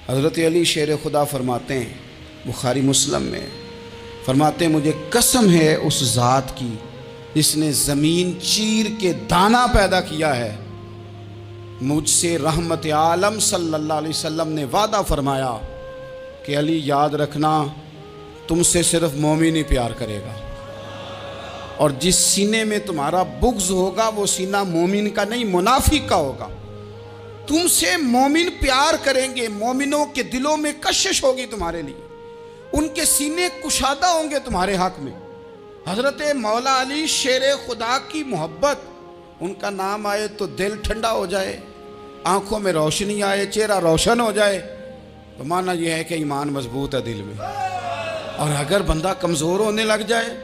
حضرت علی شیر خدا فرماتے ہیں بخاری مسلم میں، فرماتے ہیں مجھے قسم ہے اس ذات کی جس نے زمین چیر کے دانہ پیدا کیا ہے، مجھ سے رحمت عالم صلی اللہ علیہ وسلم نے وعدہ فرمایا کہ علی یاد رکھنا تم سے صرف مومن ہی پیار کرے گا، اور جس سینے میں تمہارا بغض ہوگا وہ سینہ مومن کا نہیں منافق کا ہوگا۔ تم سے مومن پیار کریں گے، مومنوں کے دلوں میں کشش ہوگی تمہارے لیے، ان کے سینے کشادہ ہوں گے تمہارے حق میں۔ حضرت مولا علی شیر خدا کی محبت، ان کا نام آئے تو دل ٹھنڈا ہو جائے، آنکھوں میں روشنی آئے، چہرہ روشن ہو جائے، تو معنی یہ ہے کہ ایمان مضبوط ہے دل میں۔ اور اگر بندہ کمزور ہونے لگ جائے،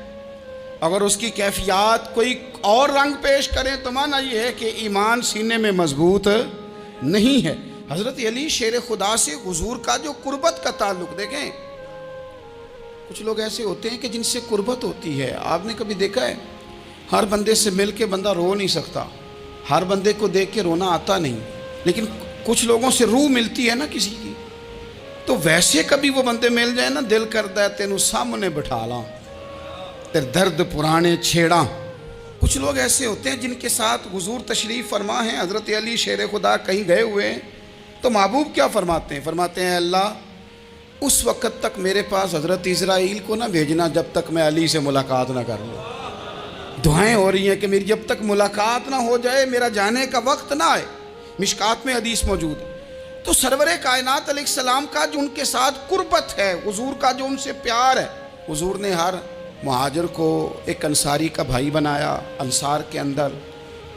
اگر اس کی کیفیات کوئی اور رنگ پیش کریں، تو معنی یہ ہے کہ ایمان سینے میں مضبوط نہیں ہے۔ حضرت علی شیر خدا سے حضور کا جو قربت کا تعلق دیکھیں، کچھ لوگ ایسے ہوتے ہیں کہ جن سے قربت ہوتی ہے، آپ نے کبھی دیکھا ہے ہر بندے سے مل کے بندہ رو نہیں سکتا، ہر بندے کو دیکھ کے رونا آتا نہیں، لیکن کچھ لوگوں سے روح ملتی ہے نا کسی کی، تو ویسے کبھی وہ بندے مل جائیں نا، دل کرتا ہے تینوں سامنے بٹھا لاں، تیرے درد پرانے چھیڑاں۔ کچھ لوگ ایسے ہوتے ہیں جن کے ساتھ حضور تشریف فرما ہیں، حضرت علی شیر خدا کہیں گئے ہوئے ہیں، تو محبوب کیا فرماتے ہیں؟ فرماتے ہیں اللہ اس وقت تک میرے پاس حضرت اسرائیل کو نہ بھیجنا جب تک میں علی سے ملاقات نہ کر لوں۔ دعائیں ہو رہی ہیں کہ میری جب تک ملاقات نہ ہو جائے، میرا جانے کا وقت نہ آئے۔ مشکات میں حدیث موجود ہے۔ تو سرور کائنات علیہ السلام کا جو ان کے ساتھ قربت ہے، حضور کا جو ان سے پیار ہے، حضور نے ہر مہاجر کو ایک انصاری کا بھائی بنایا، انصار کے اندر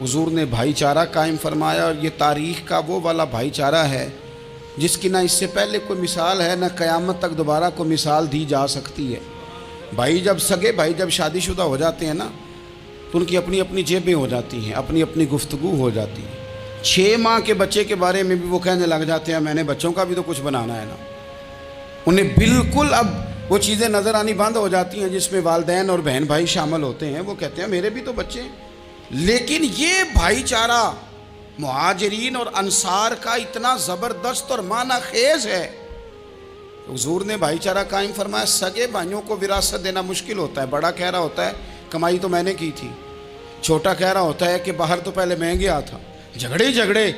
حضور نے بھائی چارہ قائم فرمایا، اور یہ تاریخ کا وہ والا بھائی چارہ ہے جس کی نہ اس سے پہلے کوئی مثال ہے، نہ قیامت تک دوبارہ کوئی مثال دی جا سکتی ہے۔ بھائی جب سگے بھائی جب شادی شدہ ہو جاتے ہیں نا، تو ان کی اپنی اپنی جیبیں ہو جاتی ہیں، اپنی اپنی گفتگو ہو جاتی ہے۔ 6 ماہ کے بچے کے بارے میں بھی وہ کہنے لگ جاتے ہیں میں نے بچوں کا بھی تو کچھ بنانا ہے نا۔ انہیں بالکل اب وہ چیزیں نظر آنی بند ہو جاتی ہیں جس میں والدین اور بہن بھائی شامل ہوتے ہیں، وہ کہتے ہیں میرے بھی تو بچے ہیں۔ لیکن یہ بھائی چارہ مہاجرین اور انصار کا اتنا زبردست اور معنی خیز ہے، حضور نے بھائی چارہ قائم فرمایا۔ سگے بھائیوں کو وراثت دینا مشکل ہوتا ہے، بڑا کہہ رہا ہوتا ہے کمائی تو میں نے کی تھی، چھوٹا کہہ رہا ہوتا ہے کہ باہر تو پہلے میں گیا تھا، جھگڑے جھگڑے۔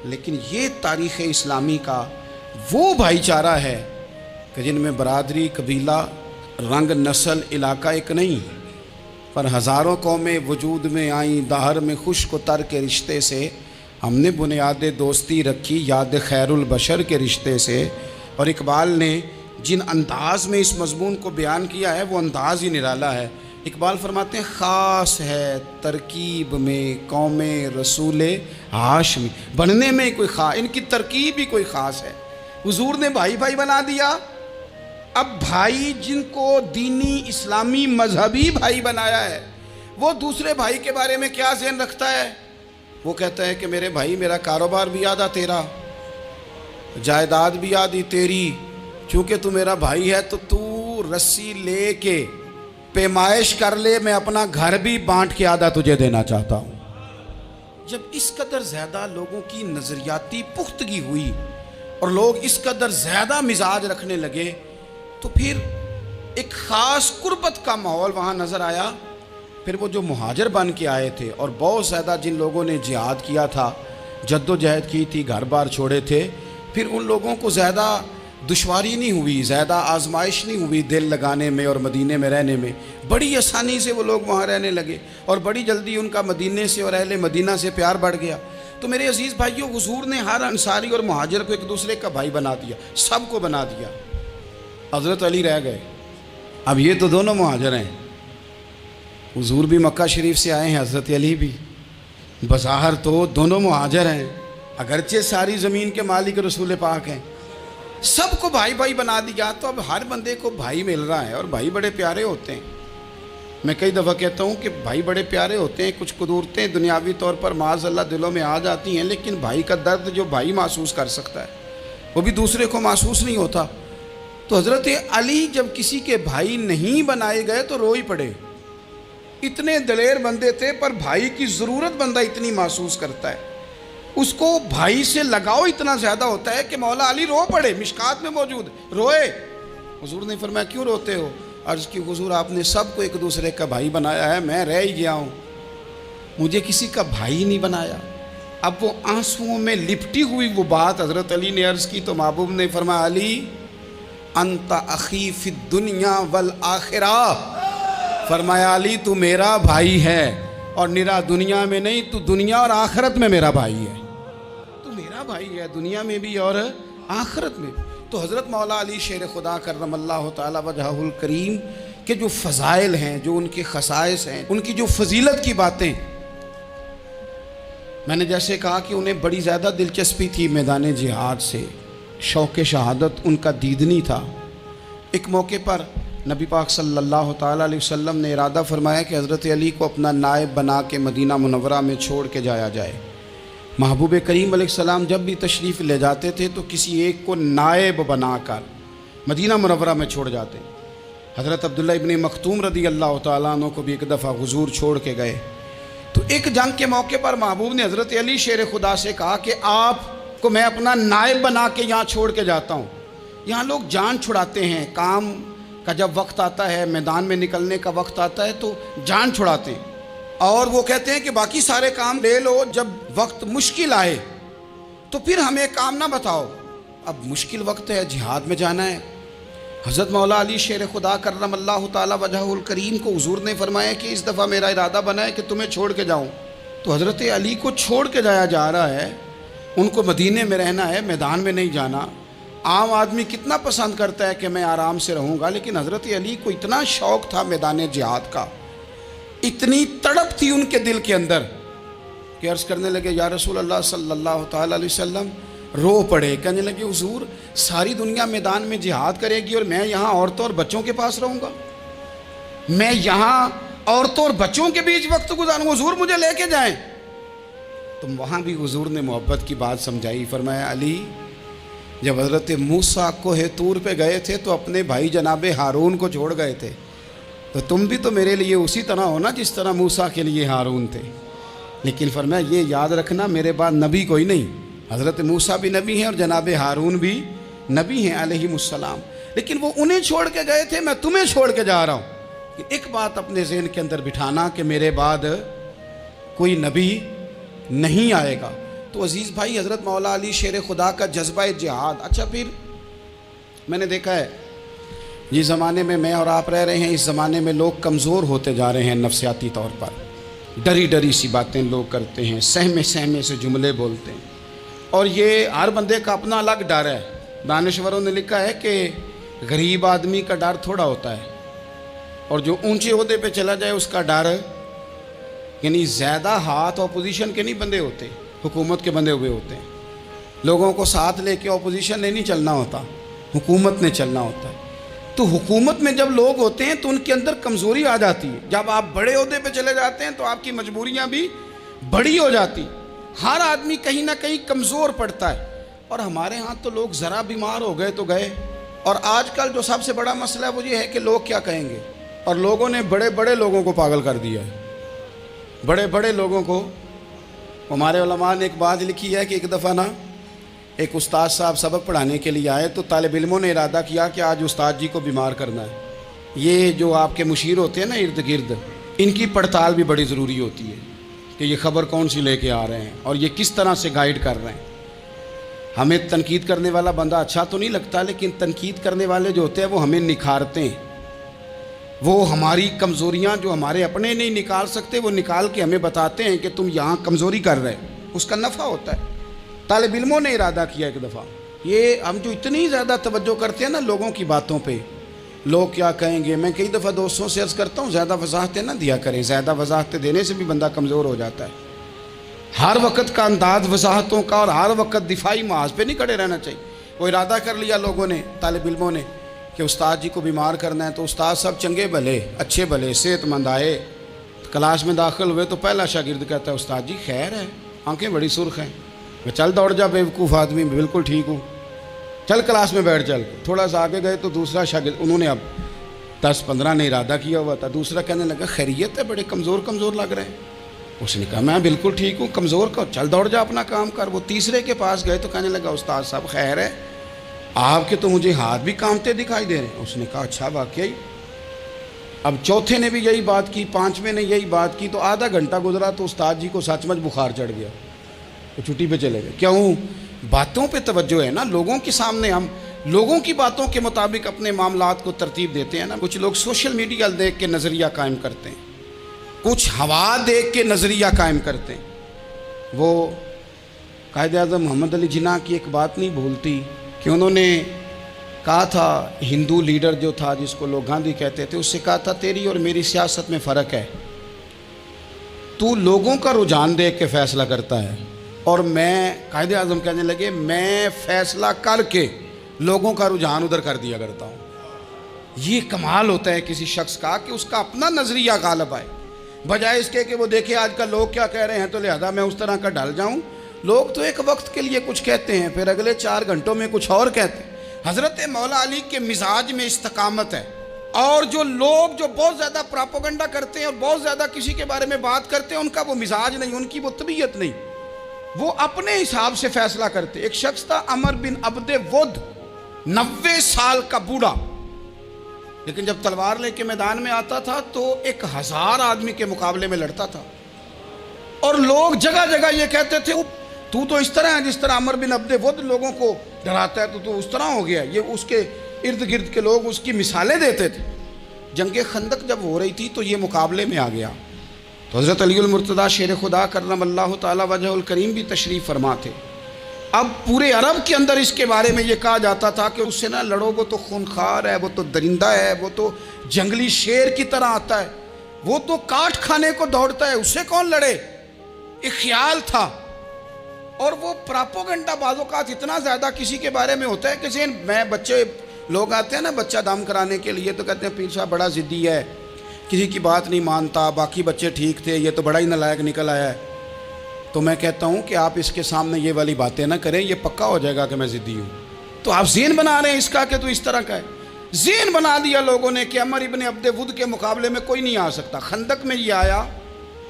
لیکن یہ تاریخ اسلامی کا وہ بھائی چارہ ہے کہ جن میں برادری، قبیلہ، رنگ، نسل، علاقہ ایک نہیں، پر ہزاروں قومیں وجود میں آئیں، دہر میں خشک و تر کے رشتے سے ہم نے بنیاد دوستی رکھی، یاد خیر البشر کے رشتے سے۔ اور اقبال نے جن انداز میں اس مضمون کو بیان کیا ہے وہ انداز ہی نرالا ہے۔ اقبال فرماتے ہیں خاص ہے ترکیب میں قوم رسول ہاشمی، بننے میں کوئی ان کی ترکیب ہی کوئی خاص ہے۔ حضور نے بھائی بھائی بنا دیا۔ اب بھائی جن کو دینی اسلامی مذہبی بھائی بنایا ہے، وہ دوسرے بھائی کے بارے میں کیا ذہن رکھتا ہے؟ وہ کہتا ہے کہ میرے بھائی میرا کاروبار بھی آدھا تیرا، جائیداد بھی آدھی تیری، چونکہ تو میرا بھائی ہے تو تو رسی لے کے پیمائش کر لے، میں اپنا گھر بھی بانٹ کے آدھا تجھے دینا چاہتا ہوں۔ جب اس قدر زیادہ لوگوں کی نظریاتی پختگی ہوئی اور لوگ اس قدر زیادہ مزاج رکھنے لگے، تو پھر ایک خاص قربت کا ماحول وہاں نظر آیا۔ پھر وہ جو مہاجر بن کے آئے تھے اور بہت زیادہ جن لوگوں نے جہاد کیا تھا، جد و جہد کی تھی، گھر بار چھوڑے تھے، پھر ان لوگوں کو زیادہ دشواری نہیں ہوئی، زیادہ آزمائش نہیں ہوئی دل لگانے میں اور مدینے میں رہنے میں۔ بڑی آسانی سے وہ لوگ وہاں رہنے لگے، اور بڑی جلدی ان کا مدینے سے اور اہل مدینہ سے پیار بڑھ گیا۔ تو میرے عزیز بھائیوں، حضور نے ہر انصاری اور مہاجر کو ایک دوسرے کا بھائی بنا دیا، سب کو بنا دیا۔ حضرت علی رہ گئے، اب یہ تو دونوں مہاجر ہیں، حضور بھی مکہ شریف سے آئے ہیں، حضرت علی بھی، بظاہر تو دونوں مہاجر ہیں، اگرچہ ساری زمین کے مالک رسول پاک ہیں، سب کو بھائی بھائی بنا دیا۔ تو اب ہر بندے کو بھائی مل رہا ہے، اور بھائی بڑے پیارے ہوتے ہیں۔ میں کئی دفعہ کہتا ہوں کہ بھائی بڑے پیارے ہوتے ہیں، کچھ قدورتیں دنیاوی طور پر معاذ اللہ دلوں میں آ جاتی ہیں، لیکن بھائی کا درد جو بھائی محسوس کر سکتا ہے وہ بھی دوسرے کو محسوس نہیں ہوتا۔ تو حضرت علی جب کسی کے بھائی نہیں بنائے گئے تو رو ہی پڑے، اتنے دلیر بندے تھے، پر بھائی کی ضرورت بندہ اتنی محسوس کرتا ہے۔ اس کو بھائی سے لگاؤ اتنا زیادہ ہوتا ہے کہ مولا علی رو پڑے، مشکات میں موجود روئے۔ حضور نے فرمایا کیوں روتے ہو؟ عرض کی حضور آپ نے سب کو ایک دوسرے کا بھائی بنایا ہے، میں رہ ہی گیا ہوں، مجھے کسی کا بھائی نہیں بنایا۔ اب وہ آنسوؤں میں لپٹی ہوئی وہ بات حضرت علی نے عرض کی تو محبوب نے فرمایا علی انت اخی فی الدنیا والآخرہ، فرمایا علی تو میرا بھائی ہے، اور نرا دنیا میں نہیں، تو دنیا اور آخرت میں میرا بھائی ہے، تو میرا بھائی ہے دنیا میں بھی اور آخرت میں بھی۔ تو حضرت مولا علی شیر خدا کرم اللہ تعالی وجہہ الکریم کے جو فضائل ہیں، جو ان کے خصائص ہیں، ان کی جو فضیلت کی باتیں، میں نے جیسے کہا کہ انہیں بڑی زیادہ دلچسپی تھی میدان جہاد سے، شوق شہادت ان کا دیدنی تھا۔ ایک موقع پر نبی پاک صلی اللہ تعالیٰ علیہ وسلم نے ارادہ فرمایا کہ حضرت علی کو اپنا نائب بنا کے مدینہ منورہ میں چھوڑ کے جایا جائے۔ محبوب کریم علیہ السلام جب بھی تشریف لے جاتے تھے تو کسی ایک کو نائب بنا کر مدینہ منورہ میں چھوڑ جاتے۔ حضرت عبداللہ ابن مختوم رضی اللہ تعالیٰ عنہ کو بھی ایک دفعہ حضور چھوڑ کے گئے، تو ایک جنگ کے موقع پر محبوب نے حضرت علی شیر خدا سے کہا کہ آپ کو میں اپنا نائب بنا کے یہاں چھوڑ کے جاتا ہوں۔ یہاں لوگ جان چھڑاتے ہیں، کام کا جب وقت آتا ہے، میدان میں نکلنے کا وقت آتا ہے تو جان چھڑاتے ہیں، اور وہ کہتے ہیں کہ باقی سارے کام لے لو، جب وقت مشکل آئے تو پھر ہمیں کام نہ بتاؤ۔ اب مشکل وقت ہے، جہاد میں جانا ہے۔ حضرت مولا علی شیر خدا کرم اللہ تعالی وجہہ الکریم کو حضور نے فرمایا کہ اس دفعہ میرا ارادہ بنا ہے کہ تمہیں چھوڑ کے جاؤں۔ تو حضرت علی کو چھوڑ کے جایا جا رہا ہے، ان کو مدینے میں رہنا ہے، میدان میں نہیں جانا۔ عام آدمی کتنا پسند کرتا ہے کہ میں آرام سے رہوں گا، لیکن حضرت علی کو اتنا شوق تھا میدان جہاد کا، اتنی تڑپ تھی ان کے دل کے اندر کہ عرض کرنے لگے یا رسول اللہ صلی اللہ تعالی علیہ وسلم، رو پڑے، کہنے لگے حضور ساری دنیا میدان میں جہاد کرے گی اور میں یہاں عورتوں اور بچوں کے پاس رہوں گا، میں یہاں عورتوں اور بچوں کے بیچ وقت گزاروں، حضور مجھے لے کے جائیں۔ تو وہاں بھی حضور نے محبت کی بات سمجھائی، فرمایا علی جب حضرت موسیٰ کوہ طور پہ گئے تھے تو اپنے بھائی جناب ہارون کو چھوڑ گئے تھے، تو تم بھی تو میرے لیے اسی طرح ہونا جس طرح موسیٰ کے لیے ہارون تھے، لیکن فرمایا یہ یاد رکھنا میرے بعد نبی کوئی نہیں، حضرت موسیٰ بھی نبی ہیں اور جناب ہارون بھی نبی ہیں علیہم السلام، لیکن وہ انہیں چھوڑ کے گئے تھے، میں تمہیں چھوڑ کے جا رہا ہوں۔ ایک بات اپنے ذہن کے اندر بٹھانا کہ میرے بعد کوئی نبی نہیں آئے گا۔ تو عزیز بھائی حضرت مولا علی شیر خدا کا جذبہ جہاد، اچھا پھر میں نے دیکھا ہے جس زمانے میں میں اور آپ رہ رہے ہیں، اس زمانے میں لوگ کمزور ہوتے جا رہے ہیں نفسیاتی طور پر، ڈری ڈری سی باتیں لوگ کرتے ہیں، سہمے سہمے سے جملے بولتے ہیں، اور یہ ہر بندے کا اپنا الگ ڈر ہے۔ دانشوروں نے لکھا ہے کہ غریب آدمی کا ڈر تھوڑا ہوتا ہے، اور جو اونچے عہدے پہ چلا جائے اس کا ڈر، یعنی زیادہ ہاتھ اپوزیشن کے نہیں بندے ہوتے، حکومت کے بندے ہوئے ہوتے ہیں۔ لوگوں کو ساتھ لے کے اپوزیشن نے نہیں چلنا ہوتا، حکومت نے چلنا ہوتا ہے۔ تو حکومت میں جب لوگ ہوتے ہیں تو ان کے اندر کمزوری آ جاتی ہے، جب آپ بڑے عہدے پہ چلے جاتے ہیں تو آپ کی مجبوریاں بھی بڑی ہو جاتی، ہر آدمی کہیں نہ کہیں کمزور پڑتا ہے۔ اور ہمارے ہاں تو لوگ ذرا بیمار ہو گئے تو گئے، اور آج کل جو سب سے بڑا مسئلہ ہے وہ یہ ہے کہ لوگ کیا کہیں گے، اور لوگوں نے بڑے بڑے لوگوں کو پاگل کر دیا ہے، بڑے بڑے لوگوں کو۔ ہمارے علماء نے ایک بات لکھی ہے کہ ایک دفعہ نا ایک استاد صاحب سبق پڑھانے کے لیے آئے تو طالب علموں نے ارادہ کیا کہ آج استاد جی کو بیمار کرنا ہے۔ یہ جو آپ کے مشیر ہوتے ہیں نا ارد گرد، ان کی پڑتال بھی بڑی ضروری ہوتی ہے کہ یہ خبر کون سی لے کے آ رہے ہیں اور یہ کس طرح سے گائیڈ کر رہے ہیں۔ ہمیں تنقید کرنے والا بندہ اچھا تو نہیں لگتا، لیکن تنقید کرنے والے جو ہوتے ہیں وہ ہمیں نکھارتے ہیں، وہ ہماری کمزوریاں جو ہمارے اپنے نہیں نکال سکتے وہ نکال کے ہمیں بتاتے ہیں کہ تم یہاں کمزوری کر رہے، اس کا نفع ہوتا ہے۔ طالب علموں نے ارادہ کیا ایک دفعہ، یہ ہم جو اتنی زیادہ توجہ کرتے ہیں نا لوگوں کی باتوں پہ، لوگ کیا کہیں گے، میں کئی دفعہ دوستوں سے عرض کرتا ہوں زیادہ وضاحتیں نہ دیا کریں، زیادہ وضاحتیں دینے سے بھی بندہ کمزور ہو جاتا ہے۔ ہر وقت کا انداز وضاحتوں کا اور ہر وقت دفاعی محاذ پہ نہیں کھڑے رہنا چاہیے۔ وہ ارادہ کر لیا لوگوں نے، طالب علموں نے، کہ استاد جی کو بیمار کرنا ہے، تو استاد سب چنگے بھلے اچھے بھلے صحت مند آئے، کلاس میں داخل ہوئے تو پہلا شاگرد کہتا ہے استاد جی خیر ہے، آنکھیں بڑی سرخ ہیں۔ میں چل دوڑ جا بیوقوف آدمی، بالکل ٹھیک ہوں، چل کلاس میں بیٹھ چل۔ تھوڑا سا آگے گئے تو دوسرا شاگرد، انہوں نے اب 10-15 نے ارادہ کیا ہوا تھا، دوسرا کہنے لگا خیریت ہے، بڑے کمزور کمزور لگ رہے ہیں۔ اس نے کہا میں بالکل ٹھیک ہوں، کمزور کا چل دوڑ جا اپنا کام کر۔ وہ تیسرے کے پاس گئے تو کہنے لگا استاد صاحب خیر ہے، آپ کے تو مجھے ہاتھ بھی کانپتے دکھائی دے رہے ہیں۔ اس نے کہا اچھا واقعی؟ اب چوتھے نے بھی یہی بات کی، پانچویں نے یہی بات کی، تو آدھا گھنٹہ گزرا تو استاد جی کو سچ مچ بخار چڑھ گیا، وہ چھٹی پہ چلے گئے۔ کیوں؟ باتوں پہ توجہ ہے نا، لوگوں کے سامنے ہم لوگوں کی باتوں کے مطابق اپنے معاملات کو ترتیب دیتے ہیں نا۔ کچھ لوگ سوشل میڈیا دیکھ کے نظریہ قائم کرتے ہیں، کچھ ہوا دیکھ کے نظریہ قائم کرتے ہیں۔ وہ قائد اعظم محمد علی جناح کی ایک بات نہیں بھولتی کہ انہوں نے کہا تھا، ہندو لیڈر جو تھا جس کو لوگ گاندھی کہتے تھے، اس سے کہا تھا تیری اور میری سیاست میں فرق ہے، تو لوگوں کا رجحان دیکھ کے فیصلہ کرتا ہے اور میں، قائد اعظم کہنے لگے، میں فیصلہ کر کے لوگوں کا رجحان ادھر کر دیا کرتا ہوں۔ یہ کمال ہوتا ہے کسی شخص کا کہ اس کا اپنا نظریہ غالب آئے، بجائے اس کے کہ وہ دیکھے آج کل لوگ کیا کہہ رہے ہیں تو لہذا میں اس طرح کا ڈھل جاؤں۔ لوگ تو ایک وقت کے لیے کچھ کہتے ہیں، پھر اگلے 4 گھنٹوں میں کچھ اور کہتے ہیں۔ حضرت مولا علی کے مزاج میں استقامت ہے، اور جو لوگ جو بہت زیادہ پراپوگنڈا کرتے ہیں اور بہت زیادہ کسی کے بارے میں بات کرتے ہیں، ان کا وہ مزاج نہیں، ان کی وہ طبیعت نہیں، وہ اپنے حساب سے فیصلہ کرتے۔ ایک شخص تھا عمر بن عبد ود، 90 سال کا بوڑھا، لیکن جب تلوار لے کے میدان میں آتا تھا تو 1000 آدمی کے مقابلے میں لڑتا تھا، اور لوگ جگہ جگہ یہ کہتے تھے تو اس طرح ہے جس طرح عمر بن عبد ود لوگوں کو ڈراتا ہے، تو اس طرح ہو گیا۔ یہ اس کے ارد گرد کے لوگ اس کی مثالیں دیتے تھے۔ جنگ خندق جب ہو رہی تھی تو یہ مقابلے میں آ گیا، تو حضرت علی المرتضیٰ شیر خدا کرم اللہ تعالی وجہ الکریم بھی تشریف فرما تھے۔ اب پورے عرب کے اندر اس کے بارے میں یہ کہا جاتا تھا کہ اس سے نہ لڑو، وہ تو خونخوار ہے، وہ تو درندہ ہے، وہ تو جنگلی شیر کی طرح آتا ہے، وہ تو کاٹ کھانے کو دوڑتا ہے، اس سے کون لڑے؟ ایک خیال تھا۔ اور وہ پراپوگنڈا بعض اوقات اتنا زیادہ کسی کے بارے میں ہوتا ہے کہ ذہن میں، بچے لوگ آتے ہیں نا بچہ دم کرانے کے لیے، تو کہتے ہیں پیر صاحب بڑا ضدی ہے، کسی کی بات نہیں مانتا، باقی بچے ٹھیک تھے، یہ تو بڑا ہی نالائق نکل آیا ہے۔ تو میں کہتا ہوں کہ آپ اس کے سامنے یہ والی باتیں نہ کریں، یہ پکا ہو جائے گا کہ میں ضدی ہوں۔ تو آپ ذہن بنا رہے ہیں اس کا کہ تو اس طرح کا ہے۔ ذہن بنا دیا لوگوں نے کہ عمر ابن عبد ود کے مقابلے میں کوئی نہیں آ سکتا۔ خندق میں یہ آیا،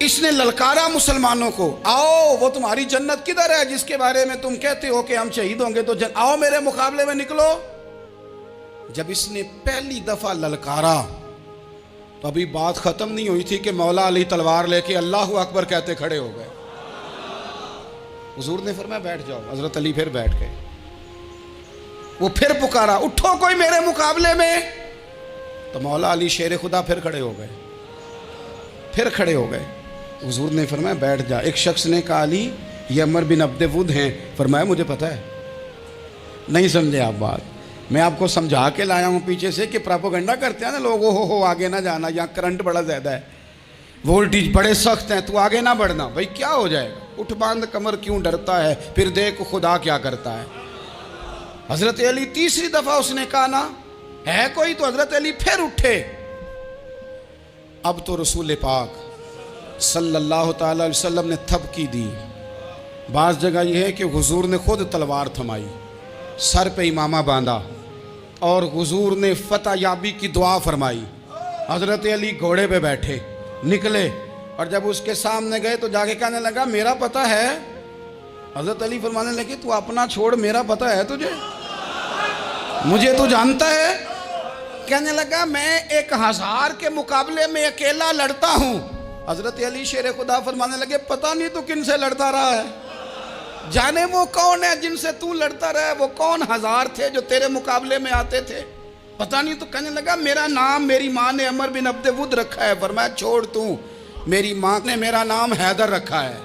اس نے للکارا مسلمانوں کو، آؤ وہ تمہاری جنت کدھر ہے جس کے بارے میں تم کہتے ہو کہ ہم شہید ہوں گے، تو آؤ میرے مقابلے میں نکلو۔ جب اس نے پہلی دفعہ للکارا تو ابھی بات ختم نہیں ہوئی تھی کہ مولا علی تلوار لے کے اللہ اکبر کہتے کھڑے ہو گئے۔ حضور نے فرمایا بیٹھ جاؤ، حضرت علی پھر بیٹھ گئے۔ وہ پھر پکارا اٹھو کوئی میرے مقابلے میں، تو مولا علی شیر خدا پھر کھڑے ہو گئے، پھر کھڑے ہو گئے۔ حضور نے فرمایا بیٹھ جا۔ ایک شخص نے کہا علی یہ عمر بن عبد ود ہیں، فرمایا مجھے پتہ ہے۔ نہیں سمجھے آپ بات، میں آپ کو سمجھا کے لایا ہوں پیچھے سے کہ پراپوگنڈا کرتے ہیں نا لوگ، ہو آگے نہ جانا، یہاں کرنٹ بڑا زیادہ ہے، وولٹیج بڑے سخت ہیں، تو آگے نہ بڑھنا۔ بھائی کیا ہو جائے گا، اٹھ باندھ کمر کیوں ڈرتا ہے، پھر دیکھ خدا کیا کرتا ہے۔ حضرت علی تیسری دفعہ اس نے کہا نا ہے کوئی، تو حضرت علی پھر اٹھے۔ اب تو رسول پاک صلی اللہ تعالی علیہ وسلم نے تھپکی دی۔ بعض جگہ یہ ہے کہ حضور نے خود تلوار تھمائی، سر پہ امامہ باندھا، اور حضور نے فتح یابی کی دعا فرمائی۔ حضرت علی گھوڑے پہ بیٹھے نکلے، اور جب اس کے سامنے گئے تو جا کے کہنے لگا میرا پتہ ہے۔ حضرت علی فرمانے لگے تو اپنا چھوڑ، میرا پتہ ہے تجھے، مجھے تو جانتا ہے۔ کہنے لگا میں 1000 کے مقابلے میں اکیلا لڑتا ہوں۔ حضرت علی شیر خدا فرمانے لگے پتہ نہیں تو کن سے لڑتا رہا ہے، جانے وہ کون ہے جن سے تو لڑتا رہا ہے، وہ کون 1000 تھے جو تیرے مقابلے میں آتے تھے، پتہ نہیں۔ تو کہنے لگا میرا نام میری ماں نے عمر بن عبد ود رکھا ہے۔ فرمایا چھوڑ تو، میری ماں نے میرا نام حیدر رکھا ہے۔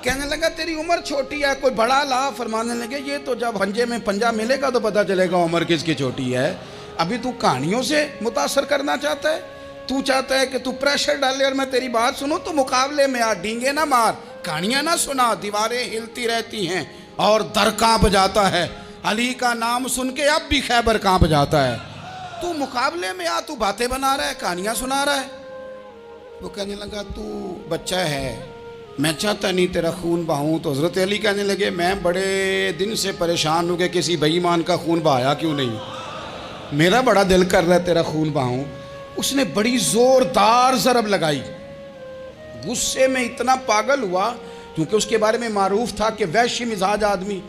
کہنے لگا تیری عمر چھوٹی ہے، کوئی بڑا لا۔ فرمانے لگے یہ تو جب پنجے میں پنجہ ملے گا تو پتہ چلے گا عمر کس کی چھوٹی ہے، ابھی تو کہانیوں سے متاثر کرنا چاہتا ہے، تو چاہتا ہے کہ تو پریشر ڈالے اور میں تیری بات سنوں، تو مقابلے میں آ، ڈینگے نہ مار، کہانیاں نہ سنا، دیواریں ہلتی رہتی ہیں اور در کانپ جاتا ہے۔ علی کا نام سن کے اب بھی خیبر کانپ جاتا ہے۔ تو مقابلے میں آ، تو باتیں بنا رہا ہے، کہانیاں سنا رہا ہے۔ وہ کہنے لگا تو بچہ ہے، میں چاہتا نہیں تیرا خون بہاؤں۔ تو حضرت علی کہنے لگے میں بڑے دن سے پریشان ہوں کہ کسی بے ایمان کا خون بہایا کیوں نہیں، میرا بڑا دل کر رہا ہے تیرا خون بہاؤں۔ اس نے بڑی زوردار ضرب لگائی، غصے میں اتنا پاگل ہوا، کیونکہ اس کے بارے میں معروف تھا کہ وحشی مزاج آدمی،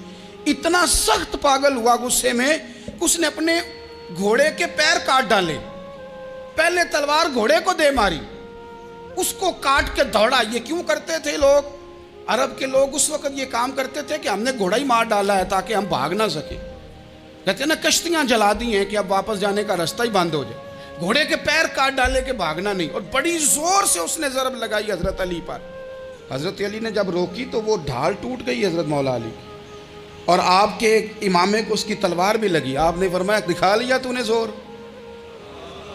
اتنا سخت پاگل ہوا غصے میں، اس نے اپنے گھوڑے کے پیر کاٹ ڈالے، پہلے تلوار گھوڑے کو دے ماری، اس کو کاٹ کے دوڑا۔ یہ کیوں کرتے تھے لوگ؟ عرب کے لوگ اس وقت یہ کام کرتے تھے کہ ہم نے گھوڑا ہی مار ڈالا ہے تاکہ ہم بھاگ نہ سکیں۔ کہتے ہیں نا کشتیاں جلا دی ہیں کہ اب واپس جانے کا راستہ ہی بند ہو جائے، گھوڑے کے پیر کاٹ ڈالے کہ بھاگنا نہیں، اور بڑی زور سے اس نے ضرب لگائی حضرت علی پر۔ حضرت علی نے جب روکی تو وہ ڈھال ٹوٹ گئی حضرت مولا علی، اور آپ کے امامے کو اس کی تلوار بھی لگی۔ آپ نے فرمایا دکھا لیا تو نے زور،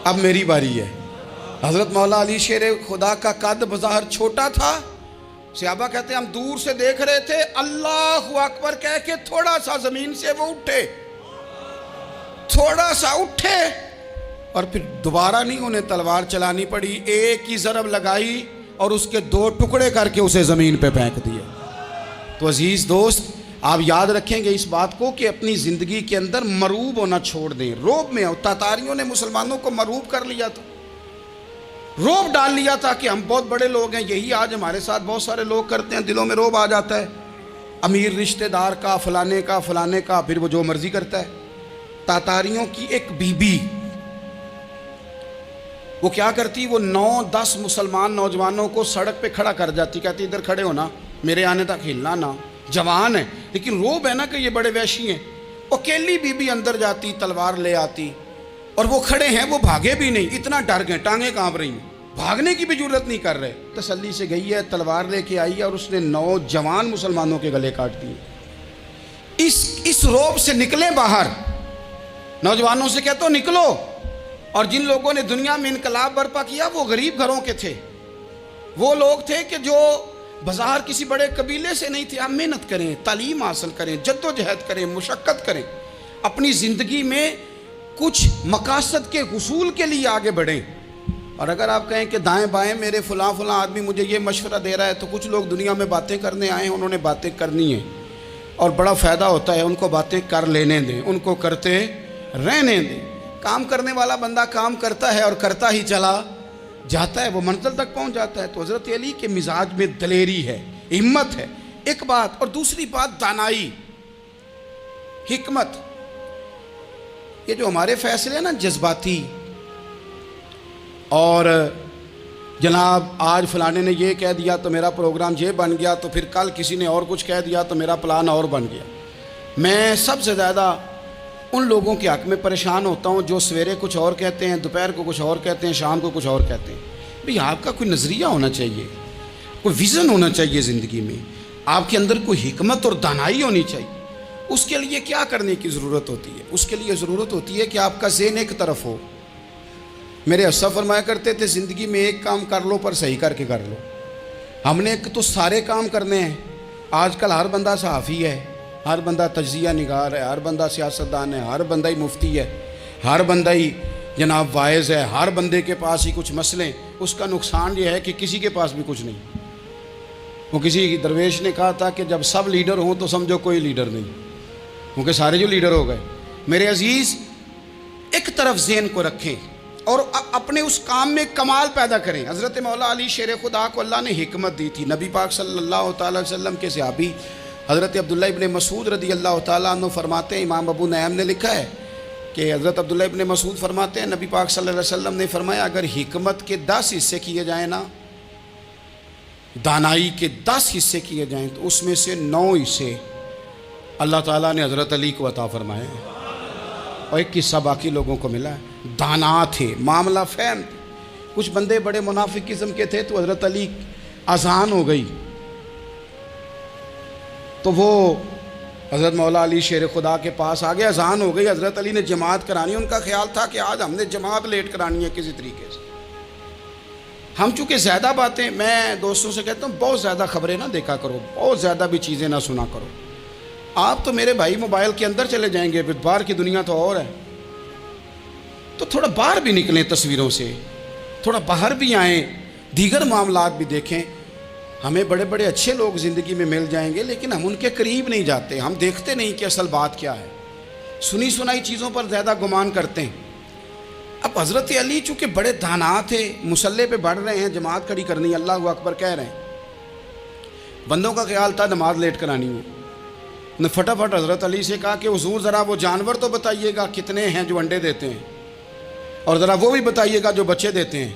اب میری باری ہے۔ حضرت مولا علی شیر خدا کا قد بظاہر چھوٹا تھا، صحابہ کہتے ہیں ہم دور سے دیکھ رہے تھے، اللہ اکبر کہہ کے تھوڑا سا زمین سے وہ اٹھے، تھوڑا سا اٹھے، اور پھر دوبارہ نہیں انہیں تلوار چلانی پڑی، ایک ہی ضرب لگائی اور اس کے 2 ٹکڑے کر کے اسے زمین پہ پھینک دیے۔ تو عزیز دوست، آپ یاد رکھیں گے اس بات کو کہ اپنی زندگی کے اندر مروب ہونا چھوڑ دیں۔ روب میں تاتاریوں نے مسلمانوں کو مروب کر لیا تھا، روب ڈال لیا تھا کہ ہم بہت بڑے لوگ ہیں۔ یہی آج ہمارے ساتھ بہت سارے لوگ کرتے ہیں، دلوں میں روب آ جاتا ہے، امیر رشتہ دار کا، فلانے کا، فلانے کا، پھر وہ جو مرضی کرتا ہے۔ تاتاریوں کی ایک بی بی، وہ کیا کرتی، وہ 9-10 مسلمان نوجوانوں کو سڑک پہ کھڑا کر جاتی، کہتی ادھر کھڑے ہونا، میرے آنے تک ہلنا نہ، جوان ہے لیکن روب ہے نا کہ یہ بڑے وحشی ہیں۔ اکیلی بی بی اندر جاتی، تلوار لے آتی، اور وہ کھڑے ہیں، وہ بھاگے بھی نہیں، اتنا ڈر گئے، ٹانگیں کانپ رہی ہیں، بھاگنے کی بھی جرت نہیں کر رہے۔ تسلی سے گئی ہے، تلوار لے کے آئی ہے، اور اس نے 9 جوان مسلمانوں کے گلے کاٹ دیے۔ اس روب سے نکلیں باہر، نوجوانوں سے کہتا ہوں نکلو۔ اور جن لوگوں نے دنیا میں انقلاب برپا کیا وہ غریب گھروں کے تھے، وہ لوگ تھے کہ جو بظاہر کسی بڑے قبیلے سے نہیں تھے۔ آپ محنت کریں، تعلیم حاصل کریں، جد و جہد کریں، مشقت کریں، اپنی زندگی میں کچھ مقاصد کے حصول کے لیے آگے بڑھیں۔ اور اگر آپ کہیں کہ دائیں بائیں میرے فلاں آدمی مجھے یہ مشورہ دے رہا ہے، تو کچھ لوگ دنیا میں باتیں کرنے آئے ہیں، انہوں نے باتیں کرنی ہیں اور بڑا فائدہ ہوتا ہے، ان کو باتیں کر لینے دیں، ان کو کرتے رہنے دیں۔ کام کرنے والا بندہ کام کرتا ہے اور کرتا ہی چلا جاتا ہے، وہ منزل تک پہنچ جاتا ہے۔ تو حضرت علی کے مزاج میں دلیری ہے، ہمت ہے، ایک بات، اور دوسری بات دانائی، حکمت۔ یہ جو ہمارے فیصلے ہیں نا جذباتی، اور جناب آج فلانے نے یہ کہہ دیا تو میرا پروگرام یہ بن گیا، تو پھر کل کسی نے اور کچھ کہہ دیا تو میرا پلان اور بن گیا۔ میں سب سے زیادہ ان لوگوں کے حق میں پریشان ہوتا ہوں جو سویرے کچھ اور کہتے ہیں، دوپہر کو کچھ اور کہتے ہیں، شام کو کچھ اور کہتے ہیں۔ بھئی آپ کا کوئی نظریہ ہونا چاہیے، کوئی ویژن ہونا چاہیے زندگی میں، آپ کے اندر کوئی حکمت اور دانائی ہونی چاہیے۔ اس کے لیے کیا کرنے کی ضرورت ہوتی ہے؟ اس کے لیے ضرورت ہوتی ہے کہ آپ کا ذہن ایک طرف ہو۔ میرے اسا فرمایا کرتے تھے زندگی میں ایک کام کر لو پر صحیح کر کے کر لو۔ ہم نے ایک تو سارے کام کرنے ہیں۔ آج کل ہر بندہ صحافی ہے، ہر بندہ تجزیہ نگار ہے، ہر بندہ سیاستدان ہے، ہر بندہ ہی مفتی ہے، ہر بندہ ہی جناب واعظ ہے، ہر بندے کے پاس ہی کچھ مسئلے۔ اس کا نقصان یہ ہے کہ کسی کے پاس بھی کچھ نہیں۔ وہ کسی درویش نے کہا تھا کہ جب سب لیڈر ہوں تو سمجھو کوئی لیڈر نہیں، کیونکہ سارے جو لیڈر ہو گئے۔ میرے عزیز، ایک طرف ذہن کو رکھیں اور اپنے اس کام میں کمال پیدا کریں۔ حضرت مولا علی شیر خدا کو اللہ نے حکمت دی تھی۔ نبی پاک صلی اللہ تعالی وسلم کے صحابی حضرت عبداللہ ابن مسعود رضی اللہ تعالیٰ عنہ فرماتے ہیں، امام ابو نعیم نے لکھا ہے کہ حضرت عبداللہ ابن مسعود فرماتے ہیں نبی پاک صلی اللہ علیہ وسلم نے فرمایا اگر حکمت کے 10 حصے کیے جائیں نا، دانائی کے 10 حصے کیے جائیں، تو اس میں سے 9 حصے اللہ تعالیٰ نے حضرت علی کو عطا فرمائے ہیں، اور ایک حصہ باقی لوگوں کو ملا ہے۔ دانا تھے، معاملہ فہم تھے۔ کچھ بندے بڑے منافق قسم کے تھے، تو حضرت علی اذان ہو گئی تو وہ حضرت مولا علی شیر خدا کے پاس آگے، اذان ہو گئی، حضرت علی نے جماعت کرانی۔ ان کا خیال تھا کہ آج ہم نے جماعت لیٹ کرانی ہے کسی طریقے سے۔ ہم چونکہ زیادہ باتیں، میں دوستوں سے کہتا ہوں بہت زیادہ خبریں نہ دیکھا کرو، بہت زیادہ بھی چیزیں نہ سنا کرو۔ آپ تو میرے بھائی موبائل کے اندر چلے جائیں گے، پھر باہر کی دنیا تو اور ہے، تو تھوڑا باہر بھی نکلیں تصویروں سے، تھوڑا باہر بھی آئیں، دیگر معاملات بھی دیکھیں۔ ہمیں بڑے بڑے اچھے لوگ زندگی میں مل جائیں گے، لیکن ہم ان کے قریب نہیں جاتے، ہم دیکھتے نہیں کہ اصل بات کیا ہے، سنی سنائی چیزوں پر زیادہ گمان کرتے ہیں۔ اب حضرت علی چونکہ بڑے دانا تھے، مصلے پہ بڑھ رہے ہیں، جماعت کھڑی کرنی ہے، اللہ اکبر کہہ رہے ہیں، بندوں کا خیال تھا نماز لیٹ کرانی ہو، نے فٹافٹ حضرت علی سے کہا کہ حضور ذرا وہ جانور تو بتائیے گا کتنے ہیں جو انڈے دیتے ہیں، اور ذرا وہ بھی بتائیے گا جو بچے دیتے ہیں۔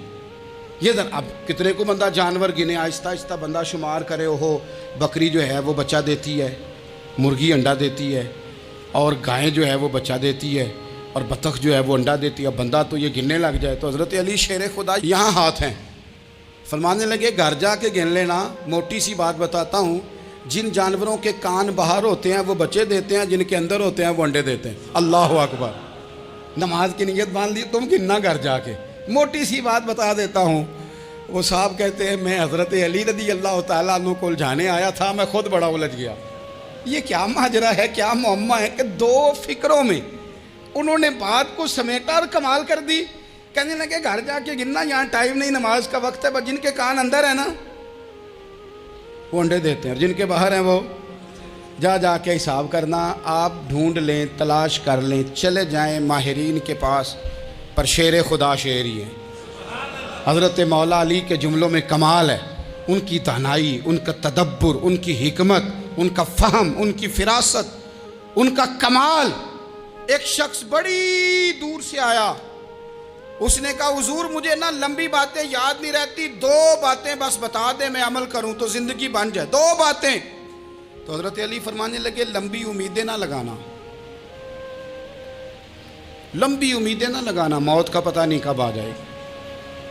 یہ ذرا اب کتنے کو بندہ جانور گنے، آہستہ آہستہ بندہ شمار کرے، وہ بکری جو ہے وہ بچہ دیتی ہے، مرغی انڈا دیتی ہے، اور گائیں جو ہے وہ بچہ دیتی ہے، اور بطخ جو ہے وہ انڈا دیتی ہے۔ اب بندہ تو یہ گننے لگ جائے تو حضرت علی شیر خدا یہاں ہاتھ ہیں، فرمانے لگے گھر جا کے گن لینا، موٹی سی بات بتاتا ہوں، جن جانوروں کے کان باہر ہوتے ہیں وہ بچے دیتے ہیں، جن کے اندر ہوتے ہیں وہ انڈے دیتے ہیں۔ اللہ اکبر، نماز کی نیت باندھ لی، تم گننا گھر جا کے۔ موٹی سی بات بتا دیتا ہوں، وہ صاحب کہتے ہیں میں حضرت علی رضی اللہ تعالیٰ عنہ کو الجھانے آیا تھا، میں خود بڑا الجھ گیا۔ یہ کیا ماجرا ہے، کیا معمہ ہے کہ دو فکروں میں انہوں نے بات کو سمیٹا اور کمال کر دی۔ کہنے لگے گھر جا کے گننا، یہاں ٹائم نہیں، نماز کا وقت ہے، بس جن کے کان اندر ہے نا وہ انڈے دیتے ہیں، اور جن کے باہر ہیں وہ جا کے حساب کرنا۔ آپ ڈھونڈ لیں، تلاش کر لیں، چلے جائیں ماہرین کے پاس، پر شیر خدا شیر ہی ہے۔ حضرت مولا علی کے جملوں میں کمال ہے، ان کی دانائی، ان کا تدبر، ان کی حکمت، ان کا فہم، ان کی فراست، ان کا کمال۔ ایک شخص بڑی دور سے آیا، اس نے کہا حضور مجھے نا لمبی باتیں یاد نہیں رہتی، دو باتیں بس بتا دیں میں عمل کروں تو زندگی بن جائے، دو باتیں۔ تو حضرت علی فرمانے لگے لمبی امیدیں نہ لگانا، لمبی امیدیں نہ لگانا، موت کا پتہ نہیں کب آ جائے گی۔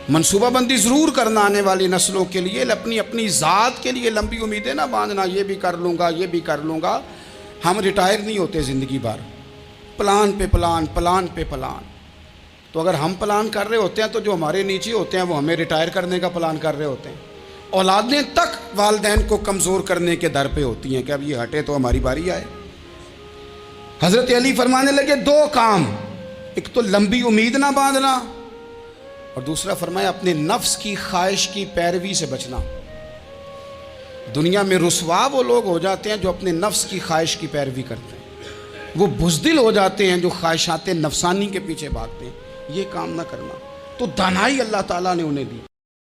منصوبہ بندی ضرور کرنا آنے والی نسلوں کے لیے، اپنی ذات کے لیے لمبی امیدیں نہ باندھنا، یہ بھی کر لوں گا، یہ بھی کر لوں گا۔ ہم ریٹائر نہیں ہوتے زندگی بھر، پلان پہ پلان، پلان پہ پلان۔ تو اگر ہم پلان کر رہے ہوتے ہیں تو جو ہمارے نیچے ہوتے ہیں وہ ہمیں ریٹائر کرنے کا پلان کر رہے ہوتے ہیں۔ اولادیں تک والدین کو کمزور کرنے کے در پہ ہوتی ہیں کہ اب یہ ہٹے تو ہماری باری آئے۔ حضرت علی فرمانے لگے دو کام، ایک تو لمبی امید نہ باندھنا، اور دوسرا فرمایا اپنے نفس کی خواہش کی پیروی سے بچنا۔ دنیا میں رسوا وہ لوگ ہو جاتے ہیں جو اپنے نفس کی خواہش کی پیروی کرتے ہیں، وہ بزدل ہو جاتے ہیں جو خواہشات نفسانی کے پیچھے بھاگتے ہیں۔ یہ کام نہ کرنا، تو دانائی اللہ تعالیٰ نے انہیں دی۔